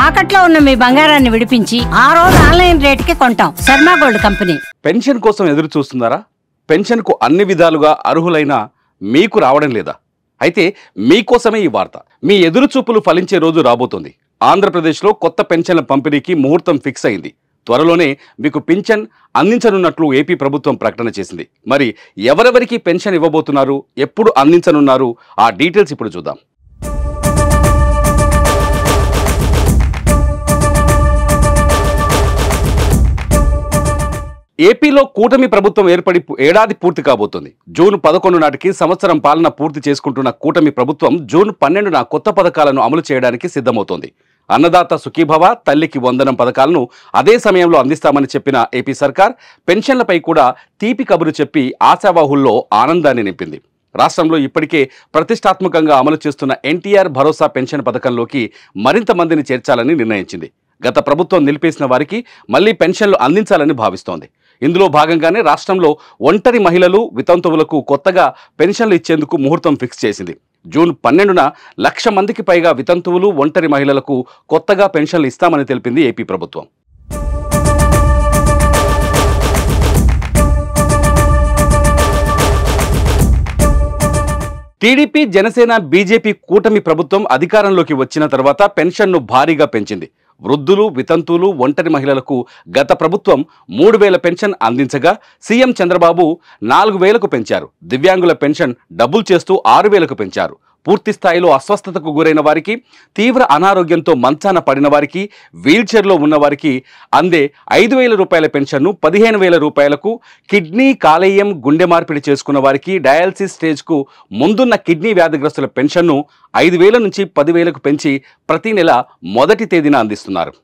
తాకట్లో ఉన్న మీ బంగారాన్ని విడిపించి ఆ రోజు ఆన్లైన్ రేటుకి కొంటాం. Sharma gold company. పెన్షన్ కోసం ఎదురు చూస్తున్నారా? పెన్షన్కు అన్ని విధాలుగా అర్హులైన మీకు రావడం లేదా? అయితే మీకోసమే ఈ వార్త. మీ ఎదురు చూపులు ఫలించే రోజు రాబోతోంది. ఆంధ్రప్రదేశ్లో కొత్త పెన్షన్ల పంపిణీకి ముహూర్తం ఫిక్స్ అయింది. త్వరలోనే మీకు పింఛన్ అందించనున్నట్లు ఏపీ ప్రభుత్వం ప్రకటన చేసింది. మరి ఎవరెవరికి పెన్షన్ ఇవ్వబోతున్నారు, ఎప్పుడు అందించనున్నారు, ఆ డీటెయిల్స్ ఇప్పుడు చూద్దాం. ఏపీలో కూటమి ప్రభుత్వం ఏర్పడి ఏడాది పూర్తి కాబోతోంది. జూన్ 11 నాటికి సంవత్సరం పాలన పూర్తి చేసుకుంటున్న కూటమి ప్రభుత్వం జూన్ 12న కొత్త పథకాలను అమలు చేయడానికి సిద్ధమవుతోంది. అన్నదాత సుఖీభవ, తల్లికి వందనం పథకాలను అదే సమయంలో అందిస్తామని చెప్పిన ఏపీ సర్కార్ పెన్షన్లపై కూడా తీపి కబురు చెప్పి ఆశావాహుల్లో ఆనందాన్ని నింపింది. రాష్ట్రంలో ఇప్పటికే ప్రతిష్టాత్మకంగా అమలు చేస్తున్న ఎన్టీఆర్ భరోసా పెన్షన్ పథకంలోకి మరింత మందిని చేర్చాలని నిర్ణయించింది. గత ప్రభుత్వం నిలిపేసిన వారికి మళ్లీ పెన్షన్లు అందించాలని భావిస్తోంది. ఇందులో భాగంగానే రాష్ట్రంలో ఒంటరి మహిళలు, వితంతువులకు కొత్తగా పెన్షన్లు ఇచ్చేందుకు ముహూర్తం ఫిక్స్ చేసింది. జూన్ 12న 1,00,000 మందికి పైగా వితంతువులు, ఒంటరి మహిళలకు కొత్తగా పెన్షన్లు ఇస్తామని తెలిపింది ఏపీ ప్రభుత్వం. టీడీపీ, జనసేన, బీజేపీ కూటమి ప్రభుత్వం అధికారంలోకి వచ్చిన తర్వాత పెన్షన్ను భారీగా పెంచింది. వృద్ధులు, వితంతువులు, ఒంటరి మహిళలకు గత ప్రభుత్వం 3,000 పెన్షన్ అందించగా సీఎం చంద్రబాబు 4,000కు పెంచారు. దివ్యాంగుల పెన్షన్ డబుల్ చేస్తూ 6,000కు పెంచారు. పూర్తి స్థాయిలో అస్వస్థతకు గురైన వారికి, తీవ్ర అనారోగ్యంతో మంచాన పడిన వారికి, వీల్చైర్లో ఉన్నవారికి అందే 5,000 రూపాయల పెన్షన్ను 15,000 రూపాయలకు, కిడ్నీ, కాలేయం, గుండె మార్పిడి చేసుకున్న వారికి, డయాలసిస్ స్టేజ్కు ముందున్న కిడ్నీ వ్యాధిగ్రస్తుల పెన్షన్ను 5,000 నుంచి 10,000కు పెంచి ప్రతి నెల మొదటి తేదీన అందిస్తున్నారు.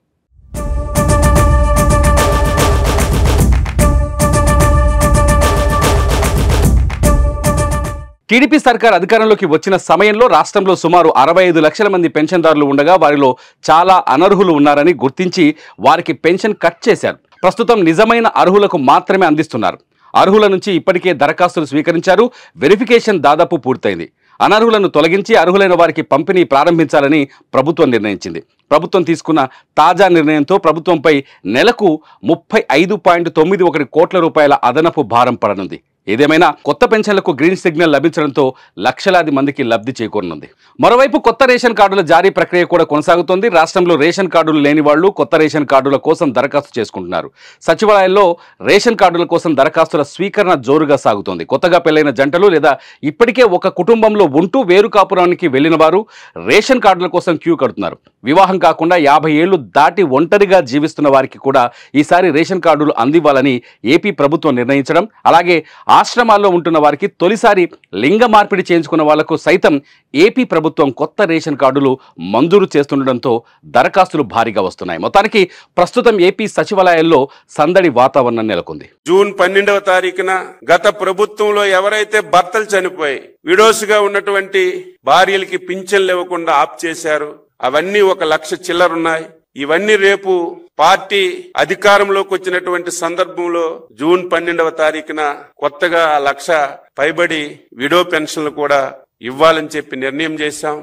టీడీపీ సర్కార్ అధికారంలోకి వచ్చిన సమయంలో రాష్ట్రంలో సుమారు 65 లక్షల మంది పెన్షన్దారులు ఉండగా వారిలో చాలా అనర్హులు ఉన్నారని గుర్తించి వారికి పెన్షన్ కట్ చేశారు. ప్రస్తుతం నిజమైన అర్హులకు మాత్రమే అందిస్తున్నారు. అర్హుల నుంచి ఇప్పటికే దరఖాస్తులు స్వీకరించారు. వెరిఫికేషన్ దాదాపు పూర్తయింది. అనర్హులను తొలగించి అర్హులైన వారికి పంపిణీ ప్రారంభించాలని ప్రభుత్వం నిర్ణయించింది. ప్రభుత్వం తీసుకున్న తాజా నిర్ణయంతో ప్రభుత్వంపై నెలకు 35.91 కోట్ల రూపాయల అదనపు భారం పడనుంది. ఏదేమైనా కొత్త పెన్షన్లకు గ్రీన్ సిగ్నల్ లభించడంతో లక్షలాది మందికి లబ్ధి చేకూరనుంది. మరోవైపు కొత్త రేషన్ కార్డుల జారీ ప్రక్రియ కూడా కొనసాగుతోంది. రాష్ట్రంలో రేషన్ కార్డులు లేని వాళ్లు కొత్త రేషన్ కార్డుల కోసం దరఖాస్తు చేసుకుంటున్నారు. సచివాలయాల్లో రేషన్ కార్డుల కోసం దరఖాస్తుల స్వీకరణ జోరుగా సాగుతోంది. కొత్తగా పెళ్లైన జంటలు లేదా ఇప్పటికే ఒక కుటుంబంలో ఉంటూ వేరు కాపురానికి వెళ్లిన వారు రేషన్ కార్డుల కోసం క్యూ కడుతున్నారు. వివాహం కాకుండా 50 ఏళ్లు దాటి ఒంటరిగా జీవిస్తున్న వారికి కూడా ఈసారి రేషన్ కార్డులు అందివ్వాలని ఏపీ ప్రభుత్వం నిర్ణయించడం, అలాగే ఆశ్రమాల్లో ఉంటున్న వారికి తొలిసారి లింగ మార్పిడి చేయించుకున్న వాళ్లకు సైతం ఏపీ ప్రభుత్వం కొత్త రేషన్ కార్డులు మంజూరు చేస్తుండటంతో దరఖాస్తులు భారీగా వస్తున్నాయి. మొత్తానికి ప్రస్తుతం ఏపీ సచివాలయాల్లో సందడి వాతావరణం నెలకొంది. జూన్ 12వ తారీఖున గత ప్రభుత్వంలో ఎవరైతే భర్తలు చనిపోయి విడోస్గా ఉన్నటువంటి భార్యలకి పింఛన్లు ఇవ్వకుండా ఆప్ చేశారు, అవన్నీ 1,00,000 చిల్లరున్నాయి. ఇవన్నీ రేపు పార్టీ అధికారంలోకి వచ్చినటువంటి సందర్భంలో జూన్ 12వ తారీఖున కొత్తగా 1,00,000 పైబడి విడో పెన్షన్లు కూడా ఇవ్వాలని చెప్పి నిర్ణయం చేశాం.